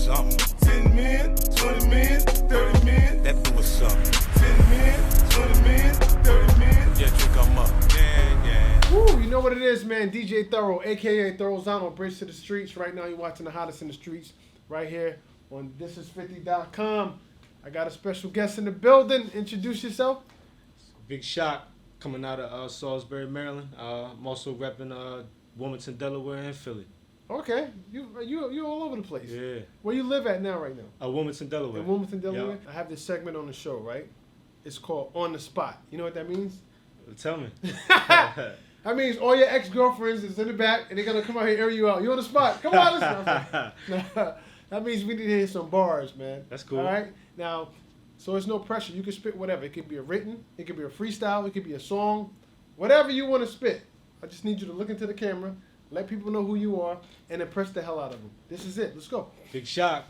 something. 10 men, 20 men, 30 men. That boo was something. 10 men, 20 men, 30 men. Yeah, drink 'em up. Yeah. Woo, you know what it is, man. DJ Thoro, a.k.a. Thorozano, Bridge to the Streets. Right now, you're watching the hottest in the streets right here on thisis50.com. I got a special guest in the building. Introduce yourself. Big Shock coming out of Salisbury, Maryland. I'm also repping Wilmington, Delaware, and Philly. Okay, you all over the place. Yeah. Where you live at now right now? Wilmington, Delaware. In Wilmington, Delaware? Yep. I have this segment on the show, right? It's called On the Spot. You know what that means? Tell me. That means all your ex-girlfriends is in the back and they're going to come out here and air you out. You on the spot. Come on, listen. That means we need to hear some bars, man. That's cool. All right? Now, so it's no pressure. You can spit whatever. It could be a written. It could be a freestyle. It could be a song. Whatever you want to spit. I just need you to look into the camera, let people know who you are, and impress the hell out of them. This is it. Let's go. Big Shock.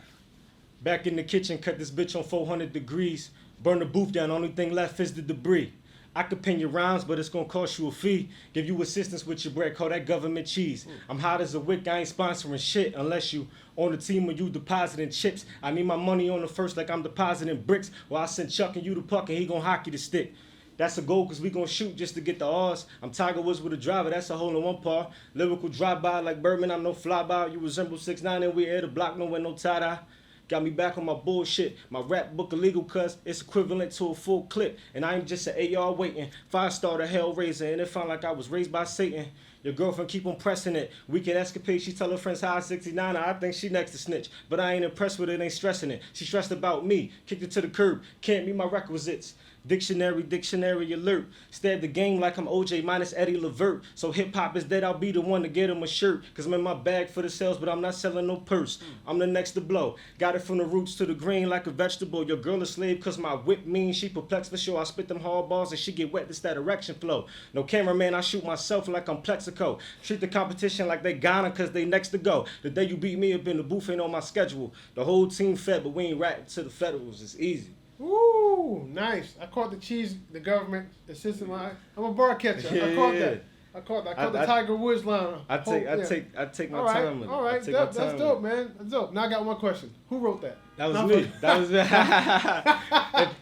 Back in the kitchen, cut this bitch on 400 degrees. Burn the booth down, only thing left is the debris. I could pin your rhymes, but it's gonna cost you a fee. Give you assistance with your bread, call that government cheese. I'm hot as a wick, I ain't sponsoring shit unless you on the team or you depositing chips. I need my money on the first like I'm depositing bricks. Or I send Chuck and you the puck and he gon' hockey the stick. That's a goal cause we gon' shoot just to get the R's. I'm Tiger Woods with a driver, that's a hole in one par. Lyrical drive-by like Birdman, I'm no flyby. You resemble 6'9" and we air the block, no wear no tie-dye. Got me back on my bullshit. My rap book illegal cuz it's equivalent to a full clip. And I ain't just an AR waiting. 5-star to Hellraiser and it found like I was raised by Satan. Your girlfriend keep on pressing it. Weekend escapade, she tell her friends how I 69. I think she next to snitch. But I ain't impressed with it, ain't stressing it. She stressed about me. Kicked it to the curb. Can't meet my requisites. Dictionary alert. Stab the game like I'm OJ minus Eddie Levert. So hip hop is dead, I'll be the one to get him a shirt. Cause I'm in my bag for the sales, but I'm not selling no purse. I'm the next to blow. Got it from the roots to the green like a vegetable. Your girl a slave cause my whip mean. She perplexed for sure. I spit them hard balls and she get wet, this that erection flow. No cameraman, I shoot myself like I'm Plexico. Treat the competition like they Ghana cause they next to go. The day you beat me up in the booth ain't on my schedule. The whole team fed, but we ain't rapping to the federals. It's easy. Ooh, nice. I caught the cheese, the government, the assistant line. I'm a bar catcher. I caught that. I caught the Tiger Woods line. I take my time with it. All right, that's dope, man. That's dope. Now I got one question. Who wrote that? That was me. That was me.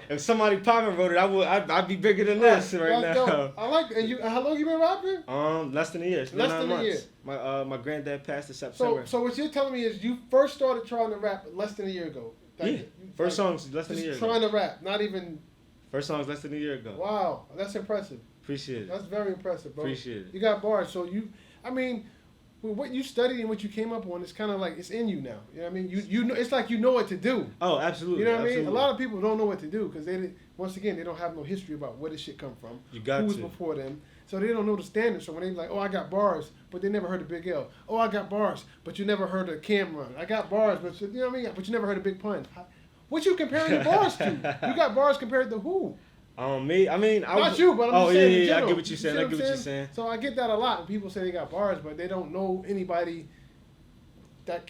if somebody poppin' wrote it, I'd be bigger than this right now. Dope. I like it. And you, how long you been rapping? Less than a year. Less than a year. My granddad passed in September. So what you're telling me is you first started trying to rap less than a year ago. Yeah. First song's less than a year ago. Trying to rap, not even. First song's less than a year ago. Wow, that's impressive. Appreciate it. That's very impressive, bro. Appreciate it. You got bars, so I mean, with what you studied and what you came up on, it's kind of like it's in you now. You know what I mean? You know, it's like you know what to do. Oh, absolutely. You know what I mean? Absolutely. A lot of people don't know what to do because once again, they don't have no history about where this shit come from. You got who was to. before them. So they don't know the standards. So when they like, oh, I got bars, but they never heard of Big L. Oh, I got bars, but you never heard of Cameron. I got bars, but you know what I mean? But you never heard of Big Pun. What you comparing your bars to? You got bars compared to who? Me? I mean, not you, but I'm just saying in general. I get what you're saying. I get what you're saying. So I get that a lot when people say they got bars, but they don't know anybody that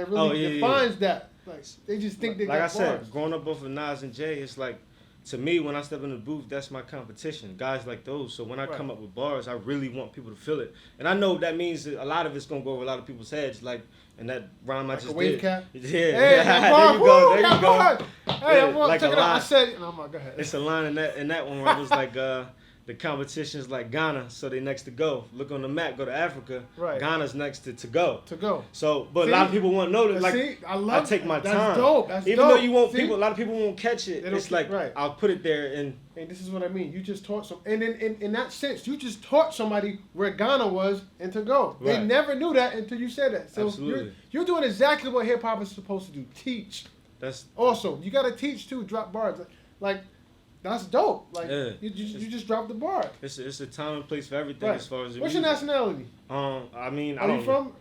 really defines that. Like they just think they got bars. Like I said, growing up off of Nas and Jay, it's like, to me, when I step in the booth, that's my competition. Guys like those. So when I come up with bars, I really want people to feel it. And I know that means that a lot of it's going to go over a lot of people's heads. Like, and that rhyme like I just a wave did. cap? Yeah. Hey, there you go. There you go. Hey, I'm like check it out. I said, no, go ahead. It's a line in that one where I was like, the competition's like Ghana, so they next to go. Look on the map, go to Africa. Right. Ghana's next to go. To go. So, but a lot of people won't know that. Like, I take my time. That's dope. That's Even dope. though you won't, a lot of people won't catch it. It's like I'll put it there and. And this is what I mean. You just taught and in that sense, you just taught somebody where Ghana was and to go. Right. They never knew that until you said that. So you're doing exactly what hip hop is supposed to do. Teach. That's also you got to teach too. Drop bars. Like that's dope. Like you just dropped the bar. It's a time and place for everything as far as. What's your nationality? I mean, I'm from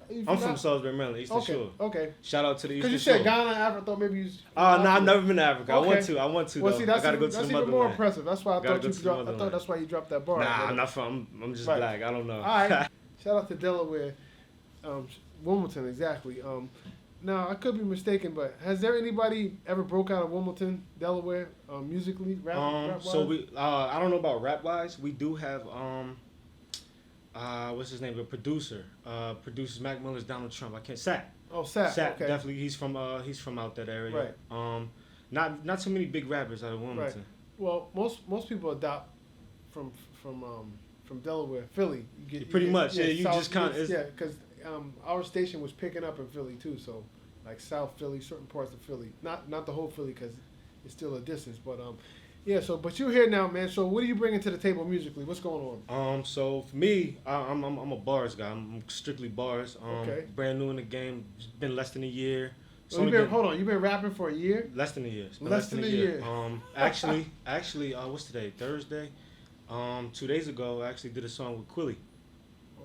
Salisbury, Maryland, Eastern Shore. Okay. Shout out to the Eastern Shore. Because you said Ghana, Africa. I thought maybe you. No, I've never been to Africa. Okay. I want to. Well, though. see, that's I gotta go to that's the even more motherland. impressive. That's why I thought you dropped. I thought that's why you dropped that bar. Nah, I'm not from. I'm just black. I don't know. All right. Shout out to Delaware, Wilmington, exactly. Now I could be mistaken, but has there anybody ever broke out of Wilmington, Delaware, musically, rap? So we, I don't know about rap wise. We do have what's his name? The producer. Produces Mac Miller's Donald Trump. I can't. Sack. Oh, Sack. Sack. Okay. Definitely. He's from out that area. Right. Not too many big rappers out of Wilmington. Right. Well, most people adopt from Delaware, Philly. Pretty much. Yeah. You South, just kind of. Yeah, because our station was picking up in Philly too. So like South Philly, certain parts of Philly, not the whole Philly because it's still a distance. But yeah. So but you're here now, man. So what are you bringing to the table musically? What's going on? So for me, I'm a bars guy. I'm strictly bars. Okay. Brand new in the game. Been less than a year. Hold on. You've been rapping for a year? Less than a year. It's been Less than a year. Actually, what's today? Thursday. 2 days ago, I actually did a song with Quilly.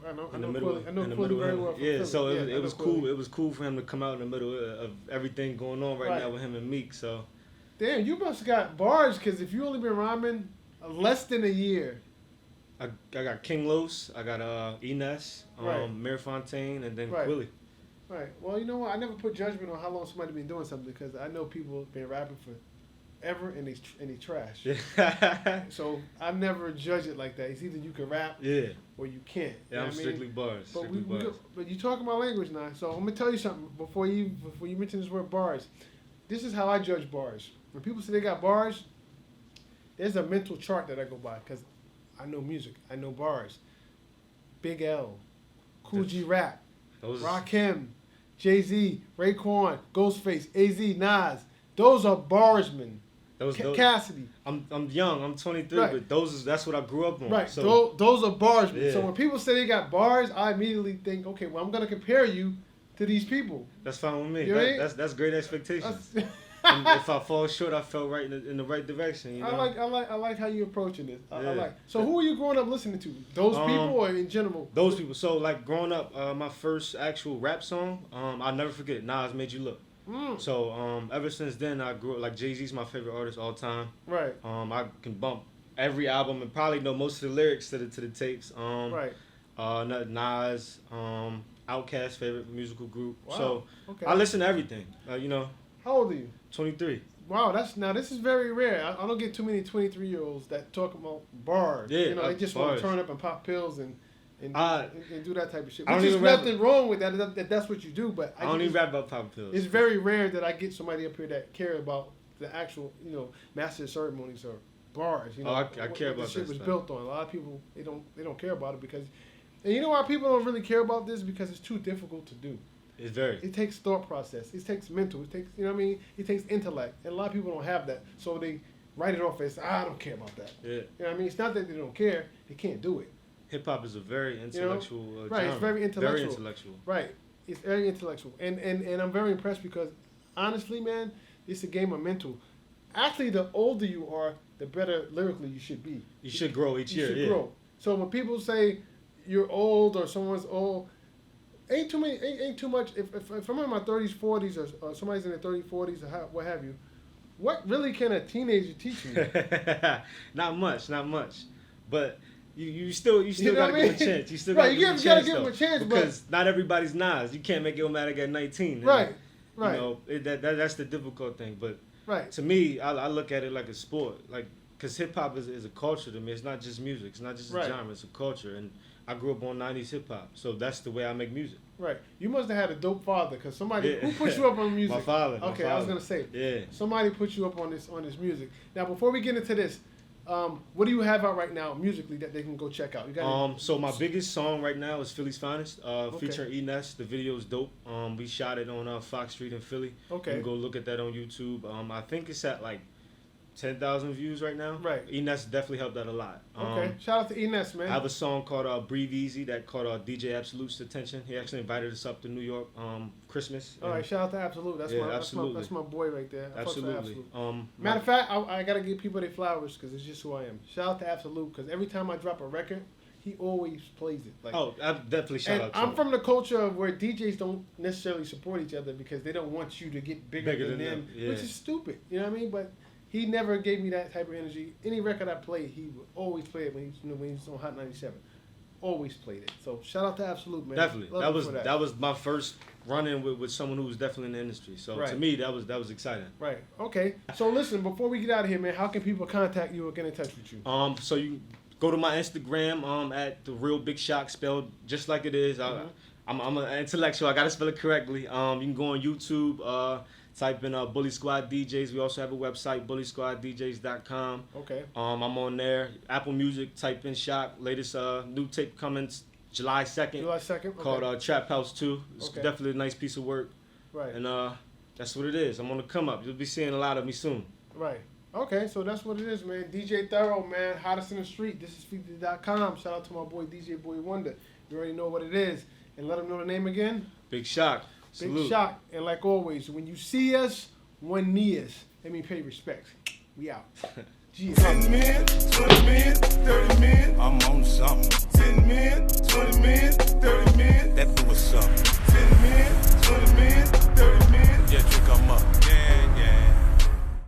I know Quilly very well. Yeah, so it was cool. It was cool for him to come out in the middle of everything going on right now with him and Meek. So, damn, you must have got bars because if you only been rhyming less than a year. I got King Los, I got Ines, Mayor Fontaine, and then Quilly. Right. Well, you know what? I never put judgment on how long somebody been doing something because I know people have been rapping for ever and they trash. So I never judge it like that. It's either you can rap or you can't. Yeah, I'm strictly bars. But you talking my language now. So I'm gonna tell you something before you mention this word bars. This is how I judge bars. When people say they got bars, there's a mental chart that I go by because I know music. I know bars. Big L, Cool G Rap, Rakim, Jay-Z, Raekwon, Ghostface, AZ, Nas. Those are barsmen. Cassidy. I'm young. I'm 23, but that's what I grew up on. Right. So those are barsmen. Yeah. So when people say they got bars, I immediately think, okay, well, I'm gonna compare you to these people. That's fine with me. You know that's great expectations. And if I fall short, I fell right in the right direction. You know? I like how you approaching this. I like. So who are you growing up listening to? Those people or in general? Those people. So like growing up, my first actual rap song, I'll never forget it. Nas Made You Look. So ever since then, I grew up like Jay-Z's my favorite artist all time. Right. I can bump every album and probably know most of the lyrics to the tapes. Right. Nas, Outkast favorite musical group. Wow. So okay. I listen to everything. How old are you? 23. Wow, this is very rare. I don't get too many 23-year-olds that talk about bars. Yeah, they just want to turn up and pop pills and do that type of shit. Which is nothing wrong with that. That's what you do. But I don't even rap about pop pills. It's very rare that I get somebody up here that care about the actual, master ceremonies or bars. I care about that shit was stuff. built on. A lot of people they don't care about it because, and you know why people don't really care about this? Because it's too difficult to do. It takes thought process. It takes mental. It takes, it takes intellect. And a lot of people don't have that. So they write it off as, I don't care about that. Yeah. You know what I mean? It's not that they don't care. They can't do it. Hip-hop is a very intellectual right, genre. it's very intellectual. Very intellectual. Right. It's very intellectual. And I'm very impressed because, honestly, man, it's a game of mental. Actually, the older you are, the better lyrically you should be. You should grow each year. You should grow. So when people say you're old or someone's old, ain't too much. If I'm in my 30s, 40s, or somebody's in their 30s, 40s, or what have you, what really can a teenager teach me? Not much. But you still gotta give him a chance. You still gotta give him a chance because not everybody's Nas. You can't make Illmatic at 19. Right. That's the difficult thing. But to me, I look at it like a sport. Like, because hip hop is a culture to me. It's not just music. It's not just a genre. It's a culture. And I grew up on 90s hip hop, so that's the way I make music. Right. You must have had a dope father, because somebody who put you up on music. My father. Okay, I was gonna say. Yeah. Somebody put you up on this music. Now, before we get into this, what do you have out right now musically that they can go check out? You got so my biggest song right now is Philly's Finest, featuring Ines. The video is dope. We shot it on Fox Street in Philly. Okay. You can go look at that on YouTube. I think it's at like 10,000 views right now. Right. Ines definitely helped that a lot. Okay. Shout out to Ines, man. I have a song called Breathe Easy that caught DJ Absolute's attention. He actually invited us up to New York Christmas. All right, shout out to Absolute. That's my boy right there. Absolutely. Matter of fact, I got to give people their flowers because it's just who I am. Shout out to Absolute because every time I drop a record, he always plays it. Like, I definitely shout out to him. I'm from the culture of where DJs don't necessarily support each other because they don't want you to get bigger than them, which is stupid. You know what I mean? But he never gave me that type of energy. Any record I played, he would always play it when he was on Hot 97. Always played it. So shout out to Absolute, man. Definitely. That was my first run-in with someone who was definitely in the industry. So to me, that was exciting. Right. Okay. So listen, before we get out of here, man, how can people contact you or get in touch with you? So you Go to my Instagram at The Real Big Shock, spelled just like it is. I'm an intellectual. I got to spell it correctly. You can go on YouTube, type in Bully Squad DJs. We also have a website, bullysquaddjs.com. Okay. I'm on there. Apple Music, type in Shock. Latest new tape coming July 2nd. July 2nd. Okay. Called Trap House 2. It's Okay. definitely a nice piece of work. Right. And that's what it is. I'm on the come up. You'll be seeing a lot of me soon. Right. Okay, so that's what it is, man. DJ Thoro, man. Hottest in the street. This is Feedly.com. Shout out to my boy, DJ Boy Wonder. You already know what it is. And let him know the name again. Big Shock. Big Salute. Shock. And like always, when you see us, one knee us. Let me pay respects. We out. Jeez. 10 men, 20 men, 30 men. I'm on something. 10 men.